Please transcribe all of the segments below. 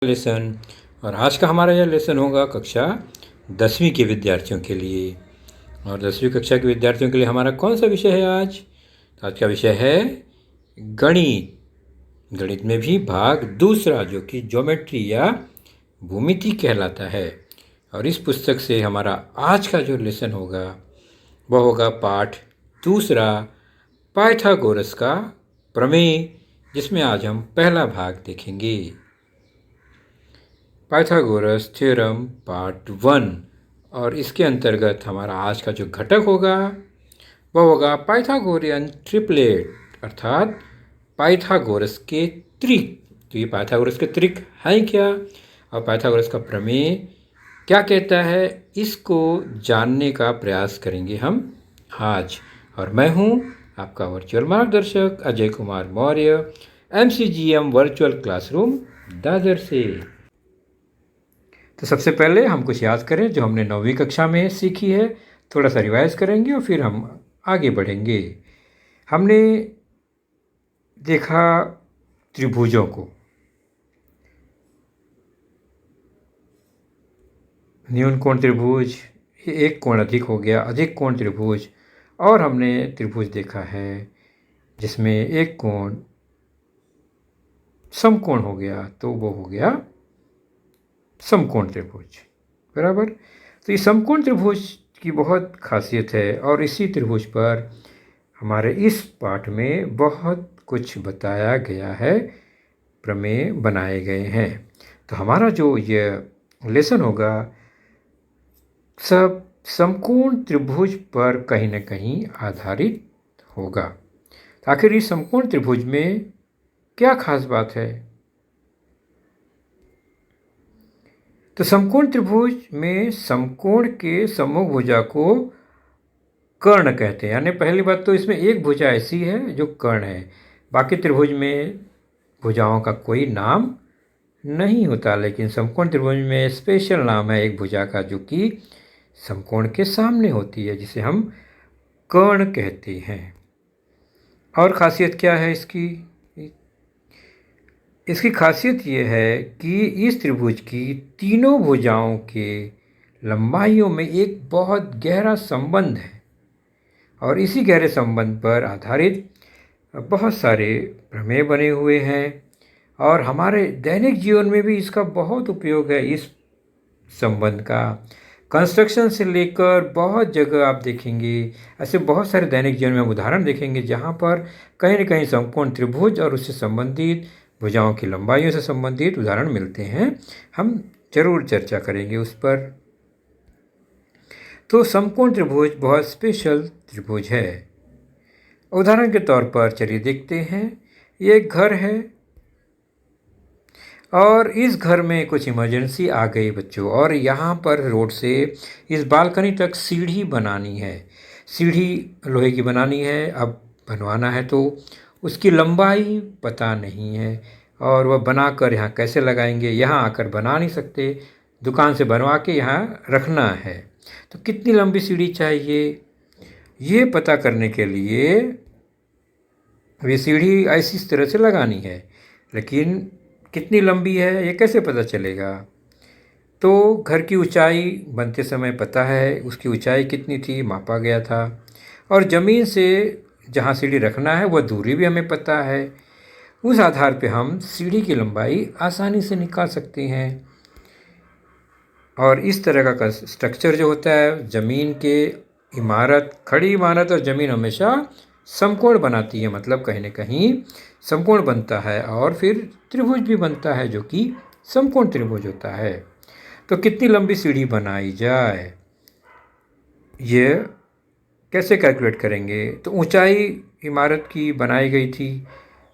Lesson. और आज का हमारा यह लेसन होगा कक्षा 10वीं के विद्यार्थियों के लिए। और 10वीं कक्षा के विद्यार्थियों के लिए हमारा कौन सा विषय है आज? तो आज का विषय है गणित। गणित में भी भाग दूसरा, जो कि ज्योमेट्री या भूमिति कहलाता है। और इस पुस्तक से हमारा आज का जो लेसन होगा वह होगा पाठ दूसरा, पाइथागोरस का प्रमेय, जिसमें आज हम पहला भाग देखेंगे। Pythagoras theorem part 1। और इसके अंतर्गत हमारा आज का जो घटक होगा वह होगा पाइथागोरियन ट्रिपलेट, अर्थात पाइथागोरस के त्रिक। तो ये पाइथागोरस के त्रिक हैं क्या, और पाइथागोरस का प्रमेय क्या कहता है, इसको जानने का प्रयास करेंगे हम आज। और मैं हूँ आपका वर्चुअल मार्गदर्शक Ajay Kumar Maurya, MCGM virtual classroom Dadar से। तो सबसे पहले हम कुछ याद करें जो हमने 9वीं कक्षा में सीखी है, थोड़ा सा रिवाइज करेंगे और फिर हम आगे बढ़ेंगे। हमने देखा त्रिभुजों को, न्यून कोण त्रिभुज, एक कोण अधिक हो गया अधिक कोण त्रिभुज। और हमने त्रिभुज देखा है जिसमें एक कोण समकोण हो गया, तो वो हो गया समकोण त्रिभुज, बराबर। तो ये समकोण त्रिभुज की बहुत खासियत है और इसी त्रिभुज पर हमारे इस पाठ में बहुत कुछ बताया गया है, प्रमेय बनाए गए हैं। तो हमारा जो ये लेसन होगा सब समकोण त्रिभुज पर कहीं न कहीं आधारित होगा। आखिर इस समकोण त्रिभुज में क्या खास बात है? तो समकोण त्रिभुज में समकोण के सम्मुख भुजा को कर्ण कहते हैं। यानी पहली बात तो इसमें एक भुजा ऐसी है जो कर्ण है, बाकी त्रिभुज में भुजाओं का कोई नाम नहीं होता, लेकिन समकोण त्रिभुज में स्पेशल नाम है एक भुजा का, जो कि समकोण के सामने होती है, जिसे हम कर्ण कहते हैं। और खासियत क्या है इसकी? इसकी खासियत ये है कि इस त्रिभुज की तीनों भुजाओं के लंबाइयों में एक बहुत गहरा संबंध है, और इसी गहरे संबंध पर आधारित बहुत सारे प्रमेय बने हुए हैं। और हमारे दैनिक जीवन में भी इसका बहुत उपयोग है। इस संबंध का कंस्ट्रक्शन से लेकर बहुत जगह आप देखेंगे, ऐसे बहुत सारे दैनिक जीवन में हम उदाहरण देखेंगे जहाँ पर कहीं न कहीं समकोण त्रिभुज और उससे संबंधित भुजाओं की लंबाइयों से संबंधित उदाहरण मिलते हैं। हम जरूर चर्चा करेंगे उस पर। तो समकोण त्रिभुज बहुत स्पेशल त्रिभुज है। उदाहरण के तौर पर चलिए देखते हैं। ये एक घर है और इस घर में कुछ इमरजेंसी आ गई बच्चों, और यहाँ पर रोड से इस बालकनी तक सीढ़ी बनानी है। सीढ़ी लोहे की बनानी है, अब बनवाना है तो उसकी लंबाई पता नहीं है, और वह बनाकर यहाँ कैसे लगाएंगे, यहाँ आकर बना नहीं सकते, दुकान से बनवा के यहाँ रखना है। तो कितनी लंबी सीढ़ी चाहिए, ये पता करने के लिए ये सीढ़ी ऐसी इस तरह से लगानी है, लेकिन कितनी लंबी है ये कैसे पता चलेगा? तो घर की ऊंचाई बनते समय पता है, उसकी ऊंचाई कितनी थी, मापा गया था। और ज़मीन से जहाँ सीढ़ी रखना है वह दूरी भी हमें पता है। उस आधार पे हम सीढ़ी की लंबाई आसानी से निकाल सकते हैं। और इस तरह का स्ट्रक्चर जो होता है, ज़मीन के इमारत, खड़ी इमारत और ज़मीन हमेशा समकोण बनाती है, मतलब कहीं न कहीं समकोण बनता है, और फिर त्रिभुज भी बनता है जो कि समकोण त्रिभुज होता है। तो कितनी लंबी सीढ़ी बनाई जाए, ये कैसे कैलकुलेट करेंगे? तो ऊंचाई इमारत की बनाई गई थी,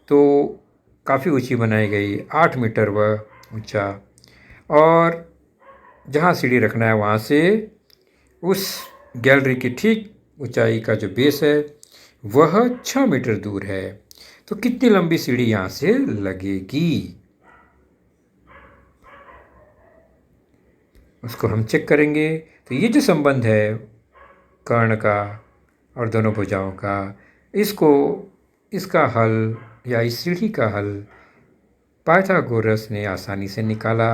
तो काफ़ी ऊंची बनाई गई, 8 मीटर वह ऊंचा। और जहाँ सीढ़ी रखना है वहाँ से उस गैलरी की ठीक ऊंचाई का जो बेस है वह 6 मीटर दूर है। तो कितनी लंबी सीढ़ी यहाँ से लगेगी, उसको हम चेक करेंगे। तो ये जो संबंध है कर्ण का और दोनों भुजाओं का, इसका हल या इस सीढ़ी का हल पाइथागोरस ने आसानी से निकाला।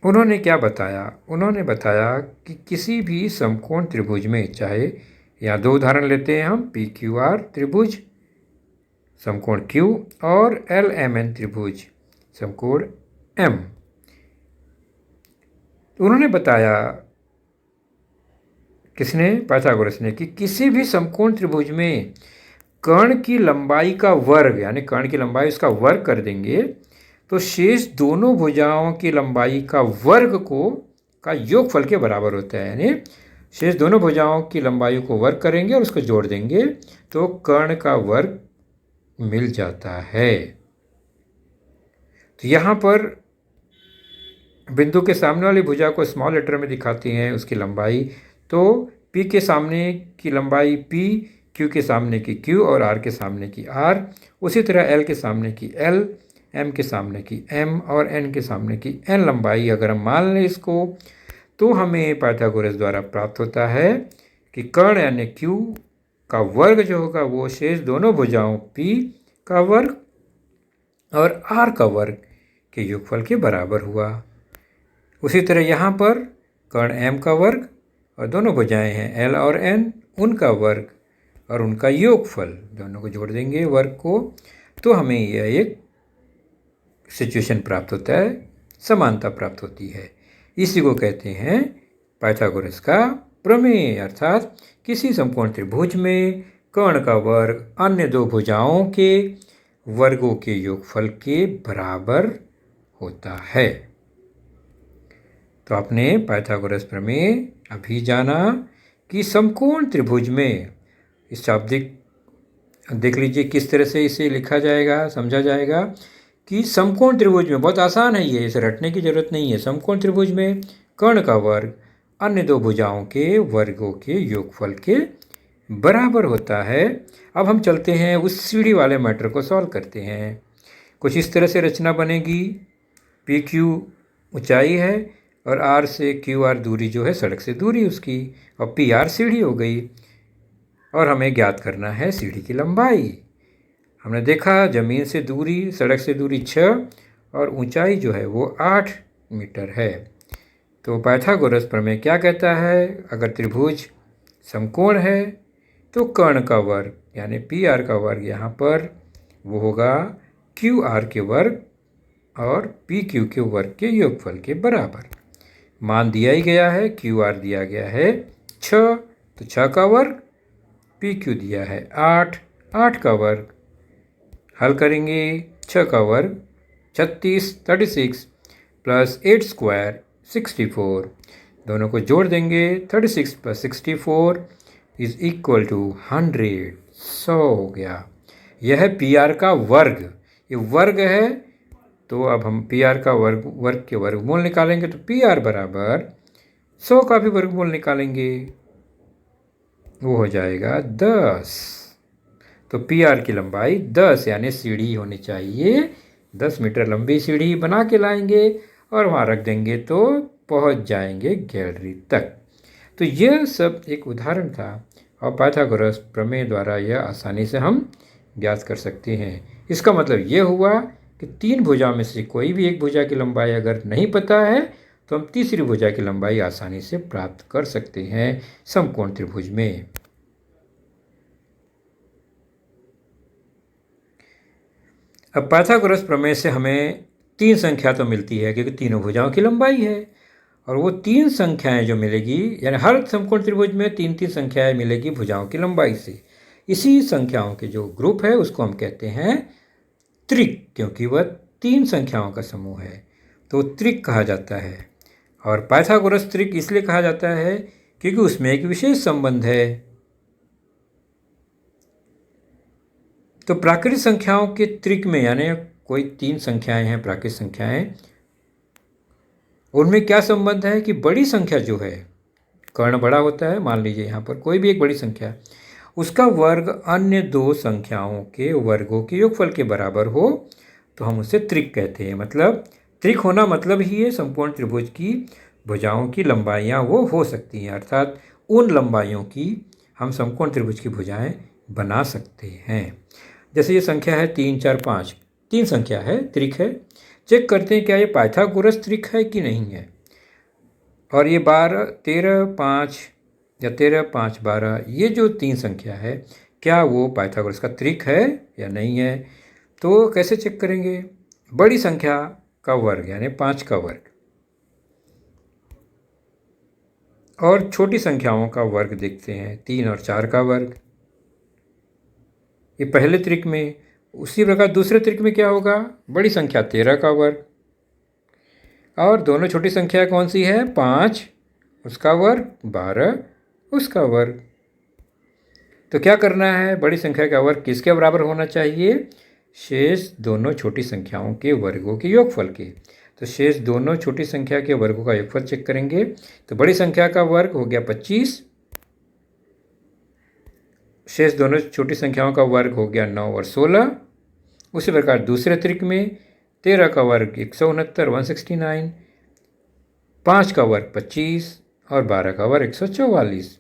उन्होंने क्या बताया? उन्होंने बताया कि किसी भी समकोण त्रिभुज में, चाहे यहाँ दो उदाहरण लेते हैं हम, पी क्यू आर त्रिभुज समकोण Q और LMN त्रिभुज समकोण M। उन्होंने बताया, किसने? पाइथागोरस ने, कि किसी भी समकोण त्रिभुज में कर्ण की लंबाई का वर्ग, यानी कर्ण की लंबाई उसका वर्ग कर देंगे तो शेष दोनों भुजाओं की लंबाई का वर्ग का योगफल के बराबर होता है। यानी शेष दोनों भुजाओं की लंबाई को वर्ग करेंगे और उसको जोड़ देंगे तो कर्ण का वर्ग मिल जाता है। तो यहाँ पर बिंदु के सामने वाली भुजा को स्मॉल लेटर में दिखाते हैं उसकी लंबाई, तो P के सामने की लंबाई P, Q के सामने की Q और R के सामने की R, उसी तरह L के सामने की L, M के सामने की M और N के सामने की N लंबाई अगर हम मान लें इसको, तो हमें पाइथागोरस द्वारा प्राप्त होता है कि कर्ण यानी Q का वर्ग जो होगा वो शेष दोनों भुजाओं P का वर्ग और R का वर्ग के योगफल के बराबर हुआ। उसी तरह यहाँ पर कर्ण M का वर्ग और दोनों भुजाएं हैं L और N, उनका वर्ग और उनका योगफल, दोनों को जोड़ देंगे वर्ग को, तो हमें यह एक सिचुएशन प्राप्त होता है, समानता प्राप्त होती है। इसी को कहते हैं पाइथागोरस का प्रमेय, अर्थात किसी समकोण त्रिभुज में कर्ण का वर्ग अन्य दो भुजाओं के वर्गों के योगफल के बराबर होता है। तो आपने पाइथागोरस प्रमेय अभी जाना कि समकोण त्रिभुज में, इस शाब्दिक देख लीजिए किस तरह से इसे लिखा जाएगा, समझा जाएगा कि समकोण त्रिभुज में, बहुत आसान है ये, इसे रटने की जरूरत नहीं है। समकोण त्रिभुज में कर्ण का वर्ग अन्य दो भुजाओं के वर्गों के योगफल के बराबर होता है। अब हम चलते हैं उस सीढ़ी वाले मैटर को सॉल्व करते हैं। कुछ इस तरह से रचना बनेगी, पी क्यू ऊंचाई है और आर से क्यू आर दूरी जो है सड़क से दूरी उसकी, और पी आर सीढ़ी हो गई और हमें ज्ञात करना है सीढ़ी की लंबाई। हमने देखा ज़मीन से दूरी, सड़क से दूरी 6 और ऊंचाई जो है वो 8 मीटर है। तो पाइथागोरस प्रमेय क्या कहता है? अगर त्रिभुज समकोण है तो कर्ण का वर्ग यानी पी आर का वर्ग यहाँ पर वो होगा क्यू आर के वर्ग और पी क्यू के वर्ग के योगफल के बराबर। मान दिया ही गया है, क्यू आर दिया गया है 6, तो 6 का वर्ग, पी क्यू दिया है 8, 8 का वर्ग, हल करेंगे 6 का वर्ग 36 प्लस 8 स्क्वायर 64, दोनों को जोड़ देंगे 36 प्लस 64 इज इक्वल टू 100, 100 हो गया। यह है पी आर का वर्ग, ये वर्ग है, तो अब हम पी आर का वर्ग के वर्गमूल निकालेंगे तो पी आर बराबर 100 का भी वर्गमूल निकालेंगे, वो हो जाएगा 10। तो पी आर की लंबाई 10 यानी सीढ़ी होनी चाहिए, 10 मीटर लंबी सीढ़ी बना के लाएंगे और वहाँ रख देंगे तो पहुँच जाएंगे गैलरी तक। तो यह सब एक उदाहरण था और पाइथागोरस प्रमेय द्वारा यह आसानी से हम ज्ञात कर सकते हैं। इसका मतलब ये हुआ कि 3 भुजा में से कोई भी एक भुजा की लंबाई अगर नहीं पता है तो हम तीसरी भुजा की लंबाई आसानी से प्राप्त कर सकते हैं समकोण त्रिभुज में। अब पाइथागोरस प्रमेय से हमें 3 संख्या तो मिलती है क्योंकि तीनों भुजाओं की लंबाई है, और वो 3 संख्याएं जो मिलेगी, यानी हर समकोण त्रिभुज में 3-3 संख्याएं मिलेगी भुजाओं की लंबाई से। इसी संख्याओं के जो ग्रुप है उसको हम कहते हैं त्रिक, क्योंकि वह 3 संख्याओं का समूह है तो त्रिक कहा जाता है। और पाइथागोरस त्रिक इसलिए कहा जाता है क्योंकि उसमें एक विशेष संबंध है। तो प्राकृतिक संख्याओं के त्रिक में, यानी कोई 3 संख्याएं हैं प्राकृतिक संख्याएं, उनमें क्या संबंध है कि बड़ी संख्या जो है, कर्ण बड़ा होता है, मान लीजिए यहाँ पर कोई भी एक बड़ी संख्या, उसका वर्ग अन्य 2 संख्याओं के वर्गों के योगफल के बराबर हो तो हम उसे त्रिक कहते हैं। मतलब त्रिक होना मतलब ही है समकोण त्रिभुज की भुजाओं की लंबाइयाँ वो हो सकती हैं, अर्थात उन लंबाइयों की हम समकोण त्रिभुज की भुजाएं बना सकते हैं। जैसे ये संख्या है 3, 4, 5, तीन संख्या है, त्रिक है। चेक करते हैं क्या ये पाइथागोरस त्रिक है कि नहीं है। और ये 12, 13, 5 या 13, 5, 12 ये जो तीन संख्या है क्या वो पाइथागोरस का त्रिक है या नहीं है। तो कैसे चेक करेंगे, बड़ी संख्या का वर्ग यानी 5 का वर्ग और छोटी संख्याओं का वर्ग देखते हैं, 3 और 4 का वर्ग, ये पहले त्रिक में। उसी प्रकार दूसरे त्रिक में क्या होगा, बड़ी संख्या 13 का वर्ग और दोनों छोटी संख्या कौन सी है, 5 उसका वर्ग, 12 उसका वर्ग। तो क्या करना है, बड़ी संख्या का वर्ग किसके बराबर होना चाहिए, शेष दोनों छोटी संख्याओं के वर्गों के योगफल के। तो शेष दोनों छोटी संख्या के वर्गों का योगफल चेक करेंगे। तो बड़ी संख्या का वर्ग हो गया 25, शेष दोनों छोटी संख्याओं का वर्ग हो गया 9 और 16। उसी प्रकार दूसरे त्रिक में 13 का वर्ग 169, 169, 5 का वर्ग 25 और 12 का वर्ग 144।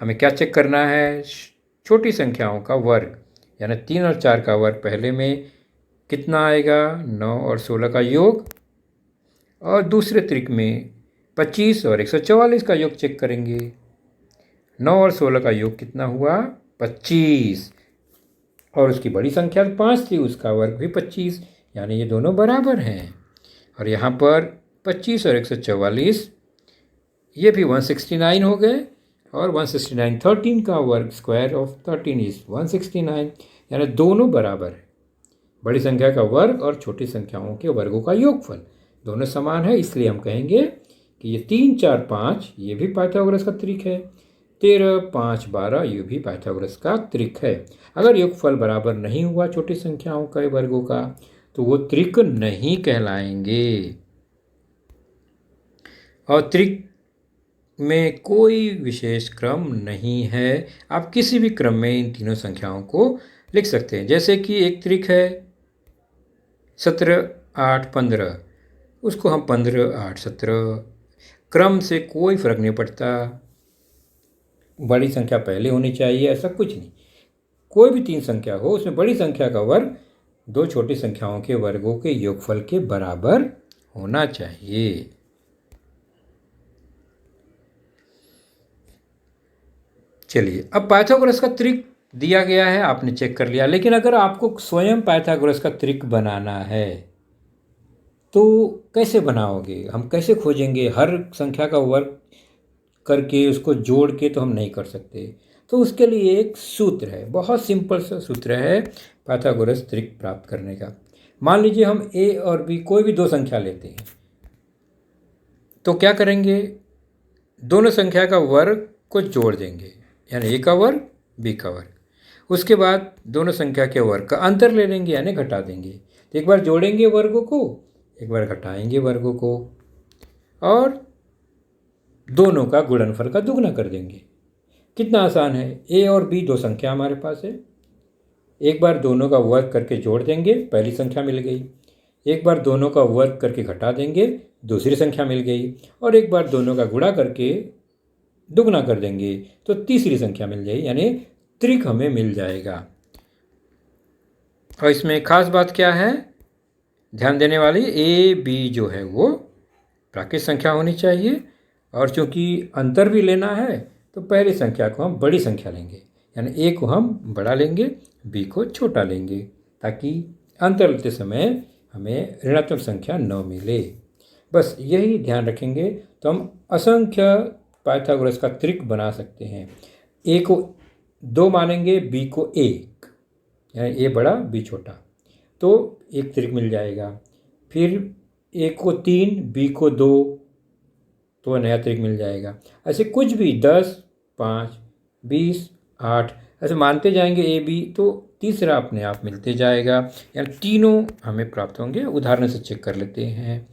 हमें क्या चेक करना है, छोटी संख्याओं का वर्ग यानी 3 और 4 का वर्ग पहले में कितना आएगा, 9 और 16 का योग, और दूसरे त्रिक में 25 और 144 का योग चेक करेंगे। 9 और 16 का योग कितना हुआ, 25, और उसकी बड़ी संख्या 5 थी, उसका वर्ग भी 25, यानी ये दोनों बराबर हैं। और यहाँ पर 25 और 144 ये भी 169 हो गए, और 169 13 का वर्ग, स्क्वायर ऑफ 13 इज 169, यानी दोनों बराबर है। बड़ी संख्या का वर्ग और छोटी संख्याओं के वर्गों का योगफल दोनों समान है, इसलिए हम कहेंगे कि ये 3, 4, 5 ये भी पाइथागोरस का त्रिक है, 13, 5, 12 ये भी पाइथागोरस का त्रिक है। अगर योगफल बराबर नहीं हुआ छोटी संख्याओं के वर्गों का तो वो त्रिक नहीं कहलाएंगे। और त्रिक में कोई विशेष क्रम नहीं है, आप किसी भी क्रम में इन तीनों संख्याओं को लिख सकते हैं। जैसे कि एक त्रिक है 17, 8, 15, उसको हम 15, 8, 17, क्रम से कोई फर्क नहीं पड़ता, बड़ी संख्या पहले होनी चाहिए ऐसा कुछ नहीं। कोई भी तीन संख्या हो उसमें बड़ी संख्या का वर्ग दो छोटी संख्याओं के वर्गों के योगफल के बराबर होना चाहिए। चलिए, अब पाइथागोरस का त्रिक दिया गया है, आपने चेक कर लिया, लेकिन अगर आपको स्वयं पाइथागोरस का त्रिक बनाना है तो कैसे बनाओगे, हम कैसे खोजेंगे, हर संख्या का वर्ग करके उसको जोड़ के तो हम नहीं कर सकते। तो उसके लिए एक सूत्र है, बहुत सिंपल सा सूत्र है पाइथागोरस त्रिक प्राप्त करने का। मान लीजिए हम a और b कोई भी दो संख्या लेते हैं, तो क्या करेंगे, दोनों संख्या का वर्ग को जोड़ देंगे, यानी a का वर्ग b का वर्ग। उसके बाद दोनों संख्या के वर्ग का अंतर ले लेंगे, यानी घटा देंगे। तो एक बार जोड़ेंगे वर्गों को, एक बार घटाएंगे वर्गों को, और दोनों का गुणनफल का दुगना कर देंगे। कितना आसान है, a और b दो संख्या हमारे पास है, एक बार दोनों का वर्ग करके जोड़ देंगे, पहली संख्या मिल गई। एक बार दोनों का वर्ग करके घटा देंगे, दूसरी संख्या मिल गई। और एक बार दोनों का गुणा करके दुगना कर देंगे तो तीसरी संख्या मिल जाएगी, यानी त्रिक हमें मिल जाएगा। और इसमें खास बात क्या है ध्यान देने वाली, ए बी जो है वो प्राकृत संख्या होनी चाहिए, और चूंकि अंतर भी लेना है तो पहली संख्या को हम बड़ी संख्या लेंगे, यानी ए को हम बड़ा लेंगे, बी को छोटा लेंगे, ताकि अंतर लेते समय हमें ऋणात्मक संख्या न मिले। बस यही ध्यान रखेंगे तो हम असंख्य पाइथागोरस का त्रिक बना सकते हैं। ए को 2 मानेंगे, बी को 1, यानी ए बड़ा बी छोटा, तो एक त्रिक मिल जाएगा। फिर ए को 3, बी को 2, तो नया त्रिक मिल जाएगा। ऐसे कुछ भी 10, 5, 20, 8 ऐसे मानते जाएंगे ए बी, तो तीसरा अपने आप मिलते जाएगा, यानी तीनों हमें प्राप्त होंगे। उदाहरण से चेक कर लेते हैं।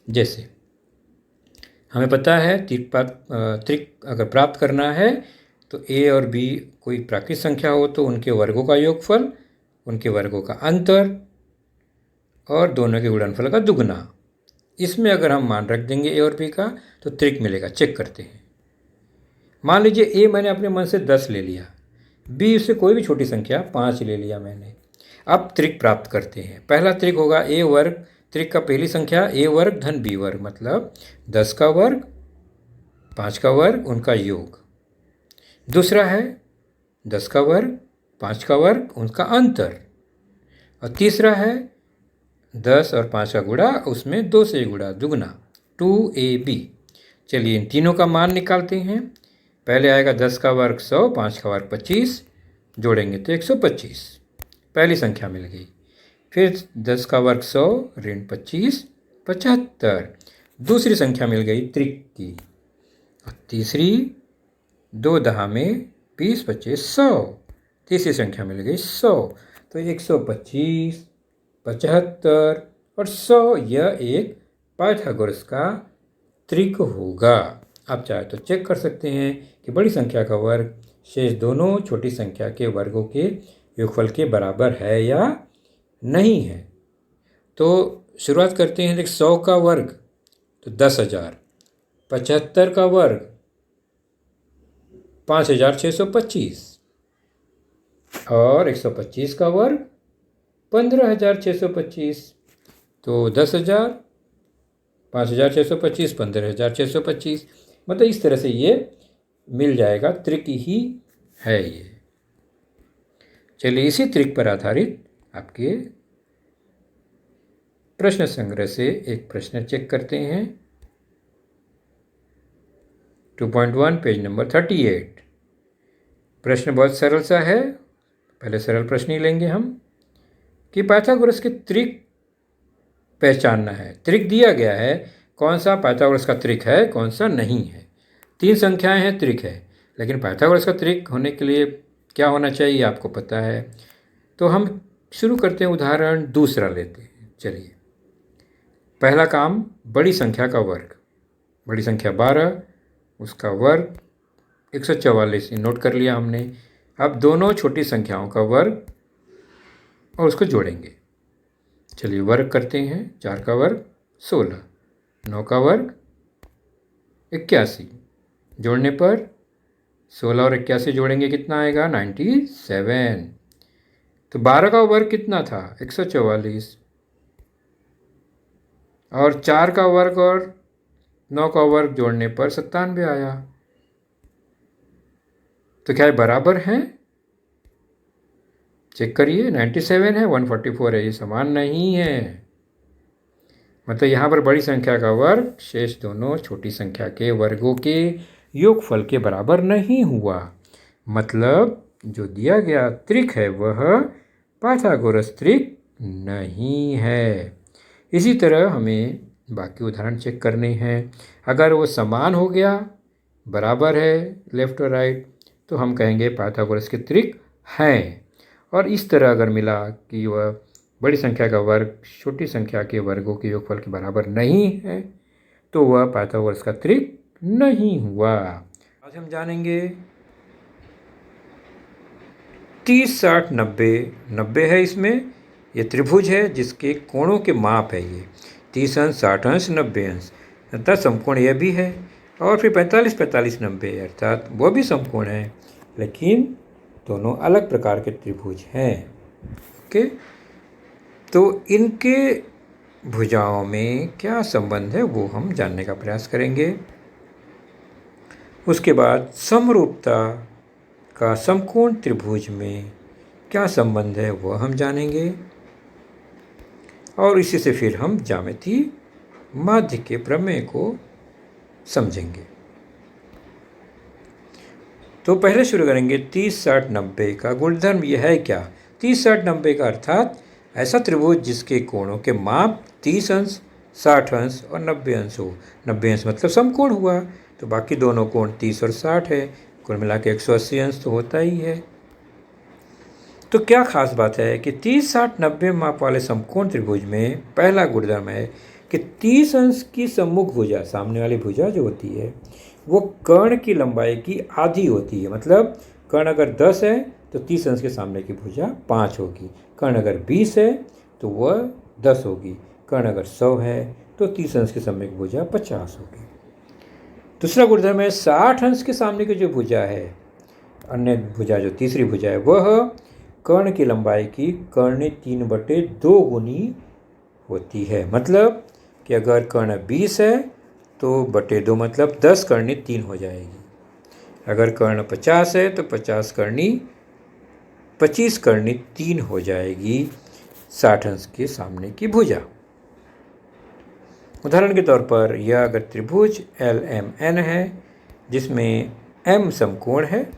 जैसे हमें पता है त्रिक अगर प्राप्त करना है तो ए और बी कोई प्राकृत संख्या हो तो उनके वर्गों का योगफल, उनके वर्गों का अंतर और दोनों के गुणनफल का दुगना, इसमें अगर हम मान रख देंगे ए और बी का तो त्रिक मिलेगा। चेक करते हैं। मान लीजिए ए मैंने अपने मन से 10 ले लिया, बी उससे कोई भी छोटी संख्या 5 ले लिया मैंने। अब त्रिक प्राप्त करते हैं। पहला त्रिक होगा ए वर्ग, त्रिक का पहली संख्या ए वर्ग धन बी वर्ग, मतलब 10 का वर्ग 5 का वर्ग उनका योग। दूसरा है 10 का वर्ग 5 का वर्ग उनका अंतर। और तीसरा है 10 और 5 का गुणा, उसमें 2 से गुणा, दुगना, 2ab। चलिए इन तीनों का मान निकालते हैं। पहले आएगा 10 का वर्ग 100, 5 का वर्ग 25, जोड़ेंगे तो 125, पहली संख्या मिल गई। फिर 10 का वर्ग 100 ऋण 25, 75, दूसरी संख्या मिल गई त्रिक की। और तीसरी 2 दहा में 20, 25, 100, तीसरी संख्या मिल गई 100। तो 125, 75 और 100 यह एक पाइथागोरस का त्रिक होगा। आप चाहे तो चेक कर सकते हैं कि बड़ी संख्या का वर्ग शेष दोनों छोटी संख्या के वर्गों के योगफल के बराबर है या नहीं है। तो शुरुआत करते हैं। 100 का वर्ग तो 10,000, 75 का वर्ग 5,625 और 125 का वर्ग 15,625। तो 10,000, 5,625, 15,625, मतलब इस तरह से ये मिल जाएगा। त्रिक ही है ये। चलिए इसी त्रिक पर आधारित आपके प्रश्न संग्रह से एक प्रश्न चेक करते हैं। 2.1 पेज नंबर 38। प्रश्न बहुत सरल सा है। पहले सरल प्रश्न ही लेंगे हम कि पाइथागोरस के त्रिक पहचानना है। त्रिक दिया गया है, कौन सा पाइथागोरस का त्रिक है कौन सा नहीं है। 3 संख्याएं हैं, त्रिक है, लेकिन पाइथागोरस का त्रिक होने के लिए क्या होना चाहिए आपको पता है। तो हम शुरू करते हैं, उदाहरण दूसरा लेते हैं। चलिए पहला काम, बड़ी संख्या का वर्ग। बड़ी संख्या 12, उसका वर्ग 144, नोट कर लिया हमने। अब दोनों छोटी संख्याओं का वर्ग और उसको जोड़ेंगे। चलिए वर्ग करते हैं। 4 का वर्ग 16, 9 का वर्ग 81, जोड़ने पर 16 और 81 जोड़ेंगे कितना आएगा 97। तो 12 का वर्ग कितना था 144, और 4 का वर्ग और 9 का वर्ग जोड़ने पर 97 आया। तो क्या ये बराबर हैं? चेक करिए, 97 है 144 है, ये समान नहीं है। मतलब यहाँ पर बड़ी संख्या का वर्ग शेष दोनों छोटी संख्या के वर्गों के योगफल के बराबर नहीं हुआ। मतलब जो दिया गया त्रिक है वह पाइथागोरस त्रिक नहीं है। इसी तरह हमें बाकी उदाहरण चेक करने हैं। अगर वो समान हो गया, बराबर है लेफ्ट और राइट, तो हम कहेंगे पाइथागोरस के त्रिक हैं। और इस तरह अगर मिला कि वह बड़ी संख्या का वर्ग छोटी संख्या के वर्गों के योगफल के बराबर नहीं है, तो वह पाइथागोरस का त्रिक नहीं हुआ। आज हम जानेंगे 30, 60, 90। 90 है इसमें, ये त्रिभुज है जिसके कोणों के माप है ये 30 अंश, 60 अंश, 90 अंश, अर्थात समकोण यह भी है। और फिर 45, 45, 90 अर्थात वह भी समकोण है, लेकिन दोनों अलग प्रकार के त्रिभुज हैं। ओके, तो इनके भुजाओं में क्या संबंध है वो हम जानने का प्रयास करेंगे। उसके बाद समरूपता का समकोण त्रिभुज में क्या संबंध है वह हम जानेंगे, और इसी से फिर हम ज्यामिति माध्य के प्रमेय को समझेंगे। तो पहले शुरू करेंगे 30, 60, 90 का गुणधर्म यह है क्या। 30, 60, 90 का अर्थात ऐसा त्रिभुज जिसके कोणों के माप 30 अंश, 60 अंश और 90 अंश हो। 90 अंश मतलब समकोण हुआ, तो बाकी दोनों कोण 30 और 60 है, कुल मिला के 180 अंश तो होता ही है। तो क्या खास बात है कि 30, 60, 90 माप वाले समकोण त्रिभुज में पहला गुणधर्म है कि 30 अंश की सम्मुख भुजा, सामने वाली भुजा जो होती है वो कर्ण की लंबाई की आधी होती है। मतलब कर्ण अगर 10 है तो 30 अंश के सामने की भुजा 5 होगी। कर्ण अगर 20 है तो वह 10 होगी। कर्ण अगर 100 है तो 30 अंश के सामने की भुजा 50 होगी। दूसरा गुणधर्म है 60 अंश के सामने की जो भुजा है, अन्य भुजा जो तीसरी भुजा है, वह कर्ण की लंबाई की कर्णी 3/2 गुनी होती है। मतलब कि अगर कर्ण 20 है तो बटे 2 मतलब 10 कर्णी 3 हो जाएगी। अगर कर्ण 50 है तो 25 कर्णी 3 हो जाएगी 60 अंश के सामने की भुजा। उदाहरण के तौर पर यह अगर त्रिभुज LMN है जिसमें M समकोण है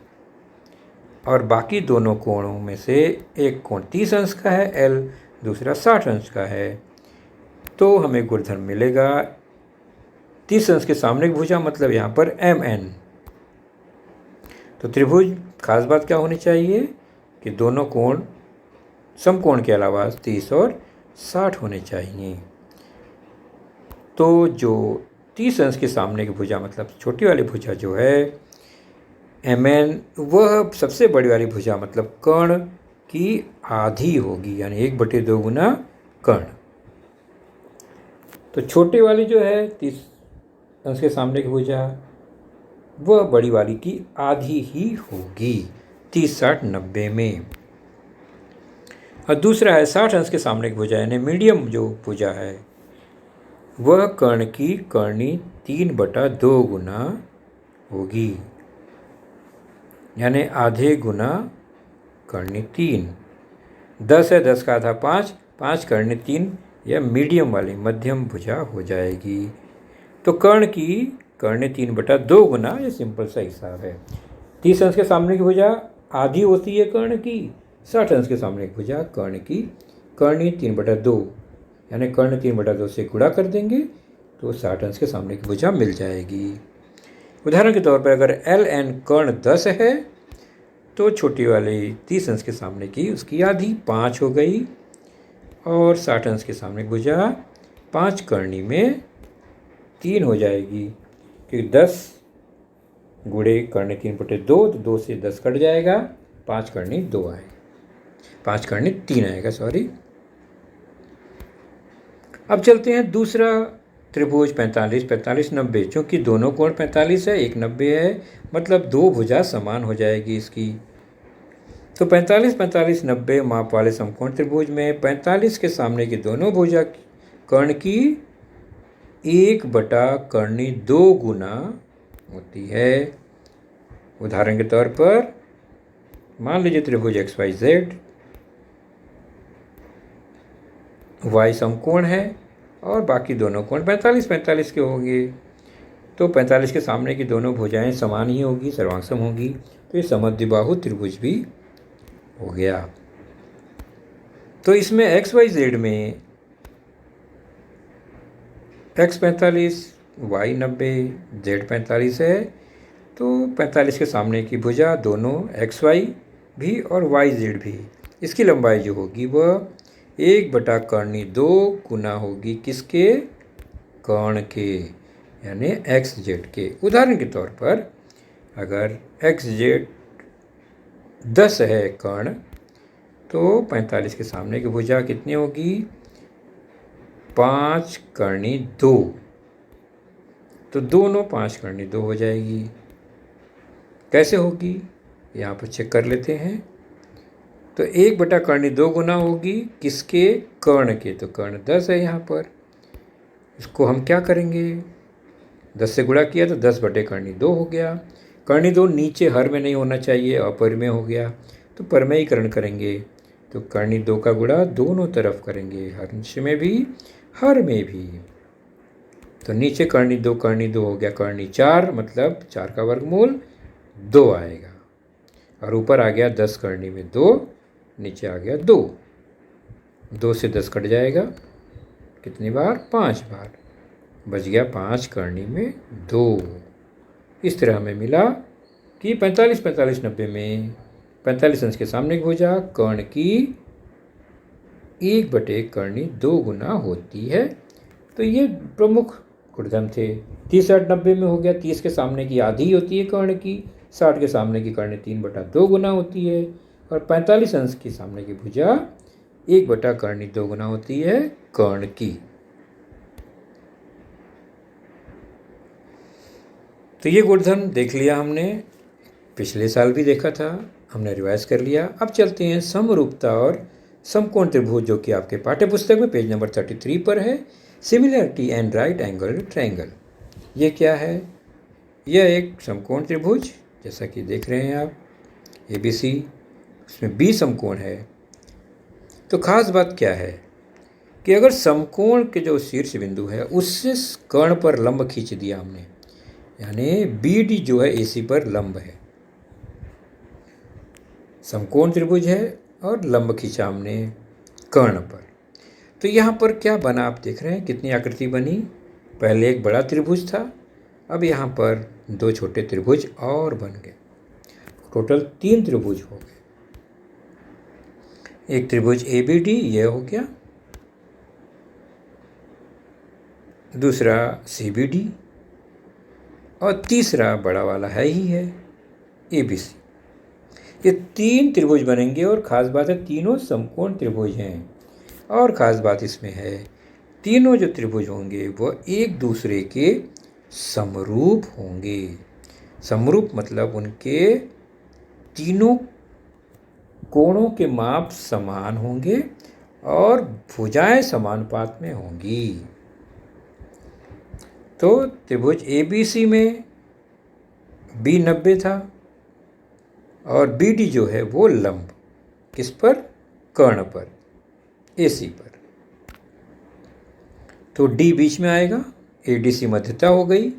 और बाकी दोनों कोणों में से एक कोण 30 अंश का है L, दूसरा 60 अंश का है, तो हमें गुणधर्म मिलेगा 30 अंश के सामने की भुजा मतलब यहाँ पर MN। तो त्रिभुज खास बात क्या होनी चाहिए कि दोनों कोण समकोण के अलावा 30 और 60 होने चाहिए। तो जो 30 अंश के सामने की भुजा मतलब छोटी वाली भुजा जो है MN, वह सबसे बड़ी वाली भुजा मतलब कर्ण की आधी होगी, यानी 1/2 गुना कर्ण। तो छोटी वाली जो है 30 अंश के सामने की भुजा वह बड़ी वाली की आधी ही होगी 30, 60, 90 में। और दूसरा है 60 अंश के सामने की भुजा यानी मीडियम जो भुजा है वह कर्ण की कर्णी 3/2 गुना होगी, यानी आधे गुना कर्णी 3। 10 है, 10 का आधा 5, 5 कर्णी 3, यह मीडियम वाली मध्यम भुजा हो जाएगी। तो कर्ण की कर्णी 3/2 गुना, ये सिंपल सा हिसाब है। 30 अंश के सामने की भुजा आधी होती है कर्ण की, 60 अंश के सामने की भुजा कर्ण की कर्णी 3/2, यानी कर्ण 3/2 से गुणा कर देंगे तो 60 अंश के सामने की भुजा मिल जाएगी। उदाहरण के तौर पर अगर LN कर्ण 10 है तो छोटी वाली 30 अंश के सामने की उसकी आधी 5 हो गई और 60 अंश के सामने की भुजा 5 कर्णी में 3 हो जाएगी, क्योंकि 10 गुणे कर्णी 3/2 तो 2 से 10 कट जाएगा, 5 कर्णी 2 आए, 5 कर्णी 3 आएगा, सॉरी। अब चलते हैं दूसरा त्रिभुज 45, 45, 90। चूँकि दोनों कोण 45 है, एक 90 है, मतलब दो भुजा समान हो जाएगी इसकी। तो 45, 45, 90 माप वाले समकोण त्रिभुज में 45 के सामने की दोनों भुजा कर्ण की 1/2 गुना होती है। उदाहरण के तौर पर मान लीजिए त्रिभुज XYZ, Y समकोण है और बाकी दोनों कोण 45, 45 के होंगे, तो 45 के सामने की दोनों भुजाएं समान ही होगी, सर्वांगसम होगी, तो ये समद्विबाहु त्रिभुज भी हो गया। तो इसमें XYZ में X 45, Y 90, Z 45 है, तो 45 के सामने की भुजा दोनों XY भी और YZ भी, इसकी लंबाई जो होगी वह 1/2 गुना होगी किसके, कर्ण के, यानी XZ के। उदाहरण के तौर पर अगर XZ 10 है कर्ण, तो 45 के सामने की भुजा कितनी होगी, 5 कर्णी 2, तो दोनों 5 कर्णी 2 हो जाएगी। कैसे होगी यहाँ पर चेक कर लेते हैं। तो 1/2 गुना होगी किसके, कर्ण के, तो कर्ण 10 है यहाँ पर, इसको हम क्या करेंगे, 10 से गुणा किया तो 10/2 हो गया। कर्णी 2 नीचे हर में नहीं होना चाहिए, अपरिमेय हो गया, तो परमेयीकरण करेंगे, तो कर्णी 2 का गुणा दोनों तरफ करेंगे, हर्ष में भी हर में भी। तो नीचे कर्णी 2 हो गया, कर्णी 4 मतलब 4 का वर्गमूल 2 आएगा, और ऊपर आ गया 10 कर्णी में 2, नीचे आ गया 2, 2 से 10 कट जाएगा, कितनी बार, 5 बार, बच गया 5 कर्णी में 2। इस तरह हमें मिला कि 45, 45, 90 में 45 अंश के सामने की भुजा कर्ण की 1/1 कर्णी 2 गुना होती है। तो ये प्रमुख गुणधर्म थे। 30, 60, 90 में हो गया 30 के सामने की आधी होती है कर्ण की, 60 के सामने की कर्ण 3/2 गुना होती है, और 45 अंश के सामने की भुजा 1/2 गुना होती है कर्ण की। तो ये गुणधर्म देख लिया हमने, पिछले साल भी देखा था, हमने रिवाइज कर लिया। अब चलते हैं समरूपता और समकोण त्रिभुज, जो कि आपके पाठ्य पुस्तक में पेज नंबर 33 पर है। Similarity and right angle triangle, ये क्या है? यह एक समकोण त्रिभुज, जैसा कि देख रहे हैं आप, ABC, उसमें B समकोण है। तो खास बात क्या है कि अगर समकोण के जो शीर्ष बिंदु है उससे कर्ण पर लंब खींच दिया हमने, यानी BD जो है AC पर लंब है, समकोण त्रिभुज है और लंब खींचा हमने कर्ण पर। तो यहाँ पर क्या बना, आप देख रहे हैं कितनी आकृति बनी। पहले एक बड़ा त्रिभुज था, अब यहाँ पर 2 छोटे त्रिभुज और बन गए, टोटल 3 त्रिभुज हो गए। एक त्रिभुज ABD ये हो गया, दूसरा CBD और तीसरा बड़ा वाला है ही है ABC। ये 3 त्रिभुज बनेंगे और ख़ास बात है तीनों समकोण त्रिभुज हैं। और ख़ास बात इसमें है, तीनों जो त्रिभुज होंगे वह एक दूसरे के समरूप होंगे। समरूप मतलब उनके तीनों कोणों के माप समान होंगे और भुजाएं समानुपात में होंगी। तो त्रिभुज ABC में B 90 था और BD जो है वो लंब किस पर? कर्ण पर, AC पर। तो D बीच में आएगा, ADC मध्यता हो गई।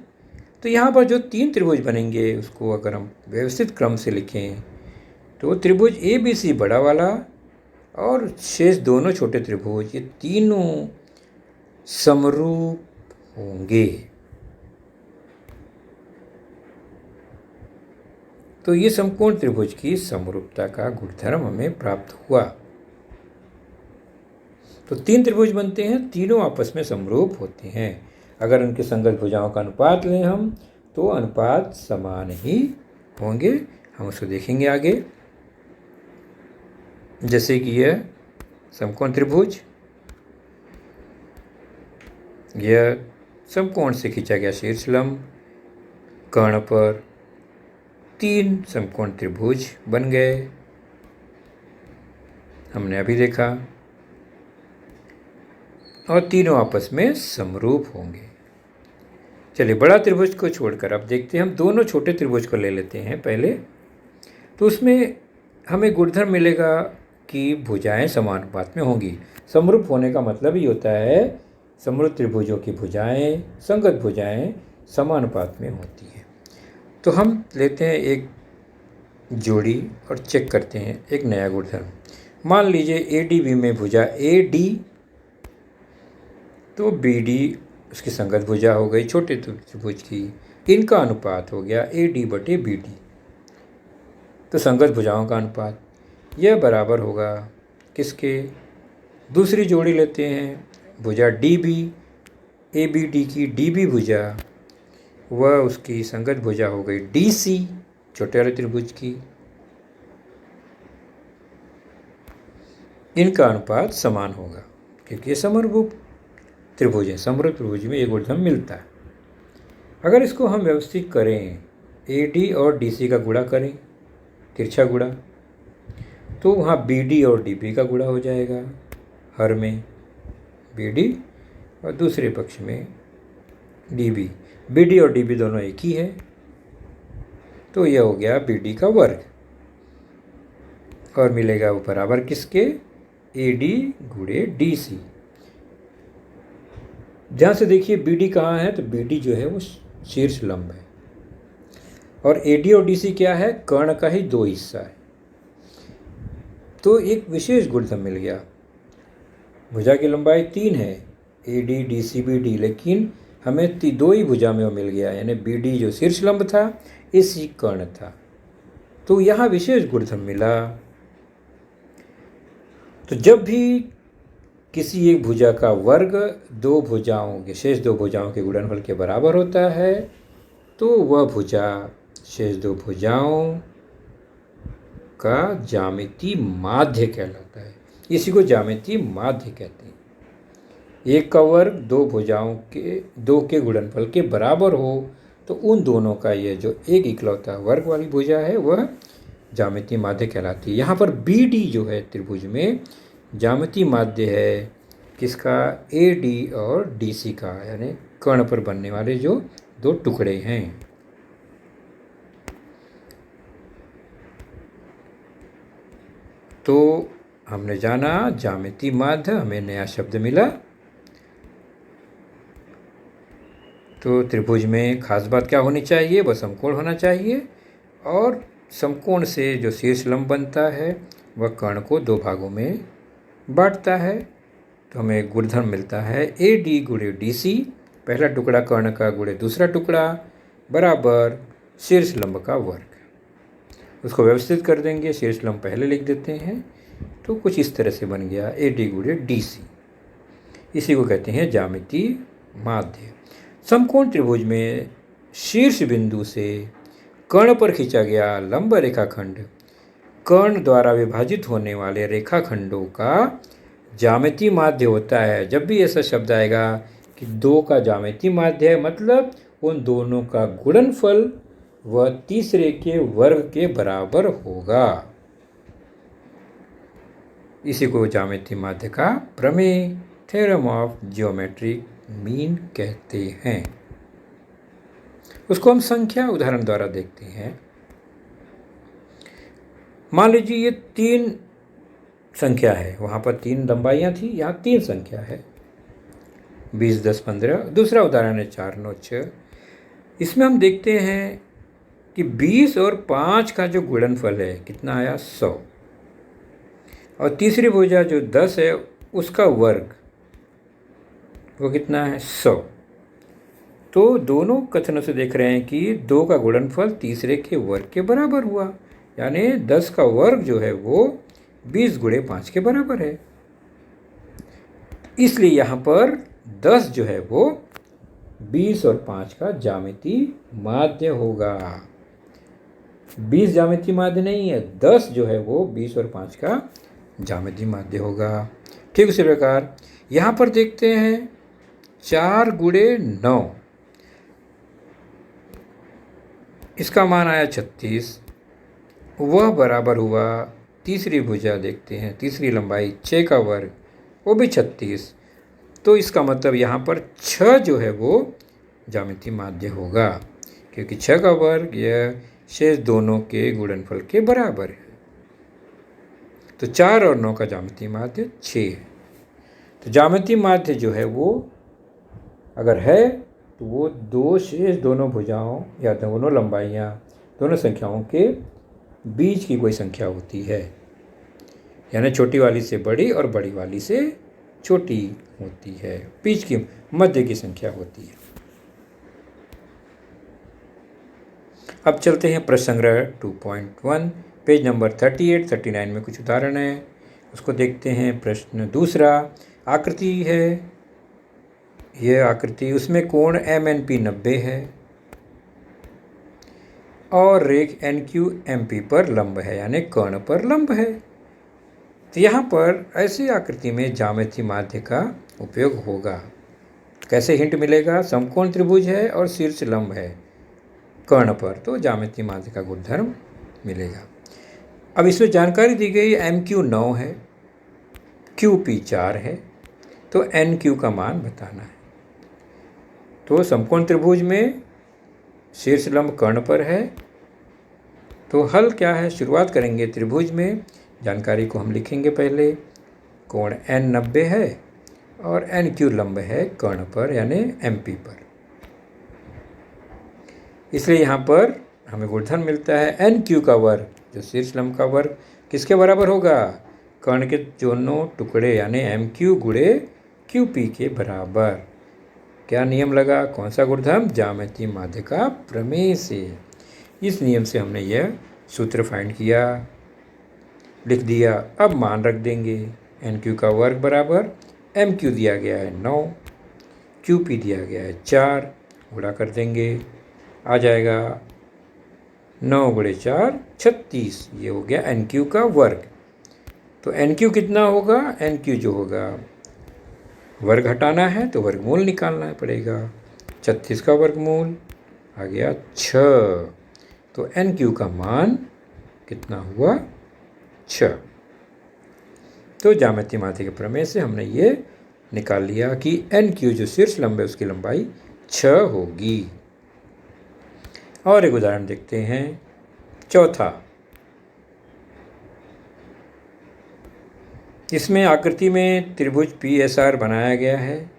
तो यहाँ पर जो 3 त्रिभुज बनेंगे उसको अगर हम व्यवस्थित क्रम से लिखें तो त्रिभुज ABC बड़ा वाला और शेष दोनों छोटे त्रिभुज, ये तीनों समरूप होंगे। तो ये समकोण त्रिभुज की समरूपता का गुणधर्म हमें प्राप्त हुआ। तो 3 त्रिभुज बनते हैं, तीनों आपस में समरूप होते हैं। अगर उनके संगत भुजाओं का अनुपात लें हम तो अनुपात समान ही होंगे। हम उसको देखेंगे आगे। जैसे कि यह समकोण त्रिभुज, यह समकोण से खींचा गया शीर्ष लंब, कर्ण पर 3 समकोण त्रिभुज बन गए, हमने अभी देखा, और तीनों आपस में समरूप होंगे। चलिए बड़ा त्रिभुज को छोड़कर अब देखते हैं, हम दोनों छोटे त्रिभुज को ले लेते हैं पहले। तो उसमें हमें गुणधर्म मिलेगा कि भुजाएं समानुपात में होंगी। समरूप होने का मतलब ही होता है समरूप त्रिभुजों की भुजाएं, संगत भुजाएं समानुपात में होती हैं। तो हम लेते हैं एक जोड़ी और चेक करते हैं एक नया गुणधर्म। मान लीजिए ADB में भुजा AD, तो BD उसकी संगत भुजा हो गई छोटे त्रिभुज की, इनका अनुपात हो गया AD/BD। तो संगत भुजाओं का अनुपात यह बराबर होगा किसके? दूसरी जोड़ी लेते हैं, भुजा DB, ABD की DB भुजा, वह उसकी संगत भुजा हो गई DC छोटे वाले त्रिभुज की, इनका अनुपात समान होगा क्योंकि ये समरूप त्रिभुज है। समरूप त्रिभुज में ये गुणधर्म मिलता है। अगर इसको हम व्यवस्थित करें, AD और DC का गुणा करें, तिरछा गुणा, तो वहाँ BD और DB का गुणा हो जाएगा। हर में BD और दूसरे पक्ष में DB। BD और DB दोनों एक ही है, तो यह हो गया BD का वर्ग, और मिलेगा वो बराबर किसके? AD/DC। जहाँ से देखिए BD कहाँ है, तो BD जो है वो शीर्ष लंब है, और AD और DC क्या है? कर्ण का ही 2 हिस्सा है। तो एक विशेष गुणधर्म मिल गया। भुजा की लंबाई 3 है, AD DC BD, लेकिन हमें 2 ही भुजा में वो मिल गया, यानी BD जो शीर्ष लंब था, AC कर्ण था। तो यहाँ विशेष गुणधर्म मिला। तो जब भी किसी एक भुजा का वर्ग 2 भुजाओं के, शेष 2 भुजाओं के गुणनफल के बराबर होता है, तो वह भुजा शेष 2 भुजाओं का ज्यामितीय माध्य कहलाता है। इसी को ज्यामितीय माध्य कहते हैं। एक का वर्ग 2 भुजाओं के 2 के गुणनफल के बराबर हो तो उन दोनों का यह जो एक इकलौता वर्ग वाली भुजा है वह ज्यामितीय माध्य कहलाती है। यहाँ पर बी डी जो है त्रिभुज में ज्यामितीय माध्य है किसका, ए डी और डी सी का, यानी कर्ण पर बनने वाले जो दो टुकड़े हैं। तो हमने जाना ज्यामितीय माध्य, हमें नया शब्द मिला। तो त्रिभुज में खास बात क्या होनी चाहिए, वह समकोण होना चाहिए, और समकोण से जो शीर्ष लंब बनता है वह कर्ण को दो भागों में बांटता है। तो हमें गुणधर्म मिलता है ए डी गुणे डी सी, पहला टुकड़ा कर्ण का गुणे दूसरा टुकड़ा, बराबर शीर्ष लंब का वर्ग। उसको व्यवस्थित कर देंगे, शीर्ष लंब पहले लिख देते हैं, तो कुछ इस तरह से बन गया ए डी गुणे डी सी। इसी को कहते हैं ज्यामितीय माध्य। समकोण त्रिभुज में शीर्ष बिंदु से कर्ण पर खींचा गया लंब रेखाखंड कर्ण द्वारा विभाजित होने वाले रेखाखंडों का ज्यामितीय माध्य होता है। जब भी ऐसा शब्द आएगा कि दो का ज्यामितीय माध्य है, मतलब उन दोनों का गुणनफल वह तीसरे के वर्ग के बराबर होगा। इसी को ज्यामितीय माध्य का प्रमेय, थ्योरम ऑफ ज्योमेट्रिक मीन कहते हैं। उसको हम संख्या उदाहरण द्वारा देखते हैं। मान लीजिए ये 3 संख्या है, वहाँ पर 3 लंबाइयाँ थी, यहाँ 3 संख्या है, 20, 10, 15। दूसरा उदाहरण है 4, 9, 6। इसमें हम देखते हैं कि 20 और 5 का जो गुणनफल है कितना आया, 100, और तीसरी भुजा जो 10 है उसका वर्ग वो कितना है, 100। तो दोनों कथनों से देख रहे हैं कि 2 का गुणनफल तीसरे के वर्ग के बराबर हुआ, यानी 10 का वर्ग जो है वो 20 गुणे 5 के बराबर है। इसलिए यहाँ पर 10 जो है वो 20 और 5 का ज्यामितीय माध्य होगा। 20 ज्यामितीय माध्य नहीं है, 10 जो है वो 20 और 5 का ज्यामितीय माध्य होगा। ठीक उसी प्रकार यहाँ पर देखते हैं 4 गुणे 9, इसका मान आया 36, वह बराबर हुआ तीसरी भुजा देखते हैं, तीसरी लंबाई 6 का वर्ग वो भी 36। तो इसका मतलब यहाँ पर 6 जो है वो ज्यामितीय माध्य होगा, क्योंकि 6 का वर्ग यह शेष दोनों के गुणनफल के बराबर है। तो 4 और 9 का ज्यामितीय माध्य 6 है। तो ज्यामितीय माध्य जो है वो अगर है तो वो दो शेष दोनों भुजाओं या दोनों लंबाइयाँ, दोनों संख्याओं के बीच की कोई संख्या होती है, यानी छोटी वाली से बड़ी और बड़ी वाली से छोटी होती है, बीच की मध्य की संख्या होती है। अब चलते हैं प्रश्न संग्रह 2.1, पेज नंबर 38, 39 में कुछ उदाहरण है, उसको देखते हैं। प्रश्न दूसरा, आकृति है यह आकृति, उसमें कोण MNP 90 है और रेख NQ MP पर लंब है, यानी कर्ण पर लंब है। तो यहाँ पर ऐसी आकृति में ज्यामितीय माध्य का उपयोग होगा। कैसे हिंट मिलेगा, समकोण त्रिभुज है और शीर्ष लंब है कर्ण पर, तो ज्यामितीय माध्य का गुणधर्म मिलेगा। अब इसमें जानकारी दी गई MQ 9 है, QP 4 है, तो NQ का मान बताना है। तो समकोण त्रिभुज में शीर्ष लंब कर्ण पर है, तो हल क्या है, शुरुआत करेंगे त्रिभुज में। जानकारी को हम लिखेंगे पहले, कोण N 90 है और NQ लंब है कर्ण पर यानी MP पर, इसलिए यहाँ पर हमें गुणधर्म मिलता है NQ का वर्ग, जो शीर्ष लंब का वर्ग किसके बराबर होगा, कर्ण के दोनों टुकड़े यानी MQ गुणे QP के बराबर। क्या नियम लगा, कौन सा गुणधर्म, ज्यामितीय माध्य का प्रमेय से। इस नियम से हमने यह सूत्र फाइंड किया, लिख दिया। अब मान रख देंगे, NQ का वर्ग बराबर MQ दिया गया है 9, QP दिया गया है 4, गुणा कर देंगे, आ जाएगा 9 गुणे 4 36, ये हो गया NQ का वर्ग। तो NQ कितना होगा, NQ जो होगा वर्ग हटाना है तो वर्गमूल निकालना पड़ेगा, 36 का वर्गमूल आ गया 6, तो NQ का मान कितना हुआ 6। तो ज्यामितीय माध्य के प्रमेय से हमने ये निकाल लिया कि एन क्यू जो शीर्ष लंब है उसकी लंबाई 6 होगी। और एक उदाहरण देखते हैं, चौथा। इसमें आकृति में त्रिभुज PSR बनाया गया है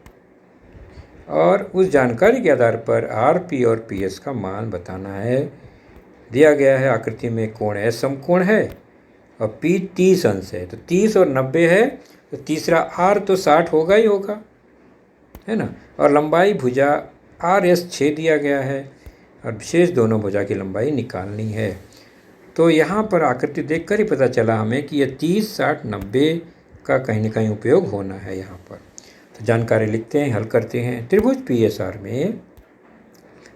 और उस जानकारी के आधार पर RP और PS का मान बताना है। दिया गया है आकृति में कोण S समकोण है और P 30 अंश है, तो 30 और 90 है, तो तीसरा R तो 60 होगा ही होगा, है ना। और लंबाई भुजा RS 6 दिया गया है और शेष दोनों भुजा की लंबाई निकालनी है। तो यहाँ पर आकृति देखकर ही पता चला हमें कि यह 30, 60, 90 का कहीं ना कहीं उपयोग होना है यहाँ पर। तो जानकारी लिखते हैं, हल करते हैं। त्रिभुज PSR में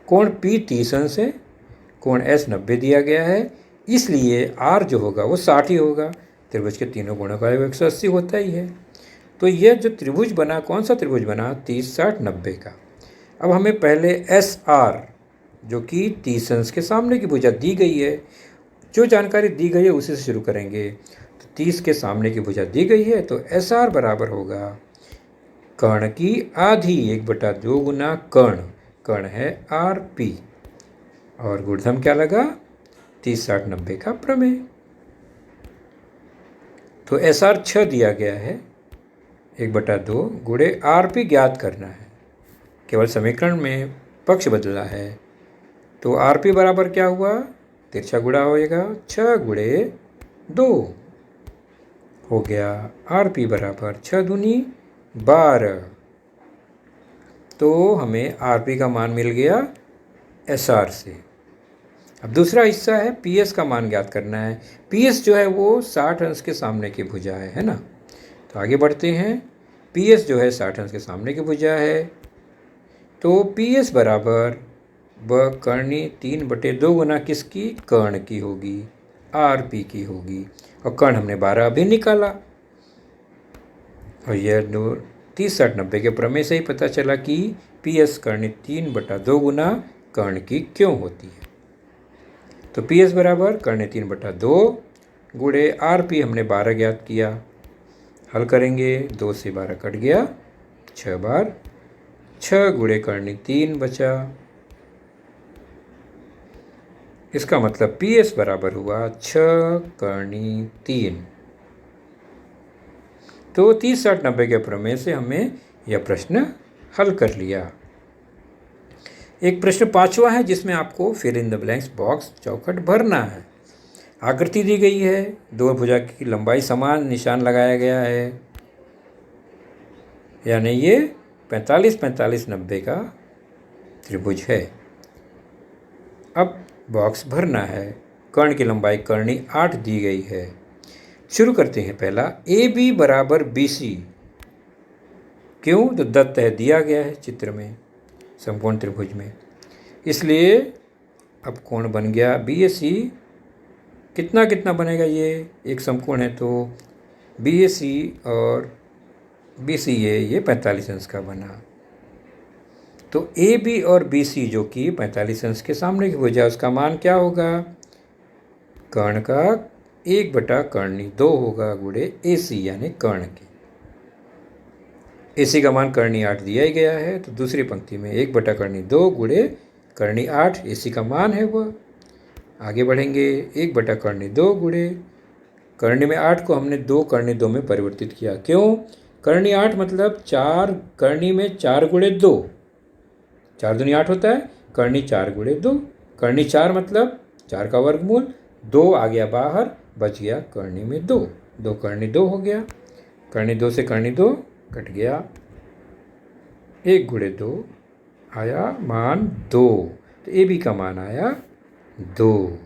कोण P 30 अंश है, कोण S 90 दिया गया है, इसलिए R जो होगा वो 60 ही होगा। त्रिभुज के तीनों कोणों का 180 होता ही है। तो यह जो त्रिभुज बना, कौन सा त्रिभुज बना? 30, 60, 90 का। अब हमें पहले SR जो कि 30 अंश के सामने की भुजा दी गई है, जो जानकारी दी गई है उसी से शुरू करेंगे। तो 30 के सामने की भुजा दी गई है, तो SR बराबर होगा कर्ण की आधी 1/2 गुना कर्ण, कर्ण है RP, और गुणधर्म क्या लगा? 30, 60, 90 का प्रमेय। तो SR 6 दिया गया है, 1/2 गुणे RP ज्ञात करना है, केवल समीकरण में पक्ष बदला है। तो RP बराबर क्या हुआ? तिरछा गुणा होएगा, 6 गुणे 2 हो गया। RP बराबर 6 दूनी 12। तो हमें RP का मान मिल गया SR से। अब दूसरा हिस्सा है PS का मान ज्ञात करना है। PS जो है वो 60 अंश के सामने की भुजा है ना। तो आगे बढ़ते हैं। PS जो है 60 अंश के सामने की भुजा है, तो PS बराबर कर्णी 3/2 गुना किसकी? कर्ण की होगी, RP की होगी। और कर्ण हमने 12 अभी निकाला, और यह 30, 60, 90 के प्रमेय से ही पता चला कि PS कर्णी 3/2 गुना कर्ण की क्यों होती है। तो PS बराबर कर्णी 3/2 गुणे RP हमने 12 ज्ञात किया। हल करेंगे, 2 से 12 कट गया, 6 बार 6 गुणे कर्णी 3 बचा। इसका मतलब PS बराबर हुआ 6 कर्णी 3। तो 30, 60, 90 के प्रमेय से हमें यह प्रश्न हल कर लिया। एक प्रश्न 5वां है जिसमें आपको fill in the blanks box चौखट भरना है। आकृति दी गई है, दो भुजा की लंबाई समान, निशान लगाया गया है, यानी ये 45, 45, 90 का त्रिभुज है। अब बॉक्स भरना है। कर्ण की लंबाई कर्णी 8 दी गई है। शुरू करते हैं। पहला, AB बराबर BC। क्यों? तो दत्त है, दिया गया है चित्र में समकोण त्रिभुज में, इसलिए अब कोण बन गया BAC। कितना कितना बनेगा? ये एक समकोण है, तो BAC और BCA ये 45 अंश का बना। तो AB और BC जो कि 45 अंश के सामने की भुजा, उसका मान क्या होगा? कर्ण का 1/कर्णी 2 होगा गुणे AC यानी कर्ण की। AC का मान कर्णी 8 दिया ही गया है, तो दूसरी पंक्ति में 1/कर्णी 2 गुणे कर्णी 8 AC का मान है वह। आगे बढ़ेंगे, 1/कर्णी 2 गुणे कर्णी में 8 को हमने 2 कर्णी 2 में परिवर्तित किया। क्यों? कर्णी 8 मतलब 4, कर्णी में 4 गुणे 2, 4 दूनी 8 होता है, कर्णी 4 गुणे 2, कर्णी 4 मतलब 4 का वर्गमूल, 2 आ गया बाहर, बच गया कर्णी में 2, 2 कर्णी 2 हो गया। कर्णी 2 से कर्णी 2 कट गया, 1 गुणे 2 आया मान 2, तो AB का मान आया 2।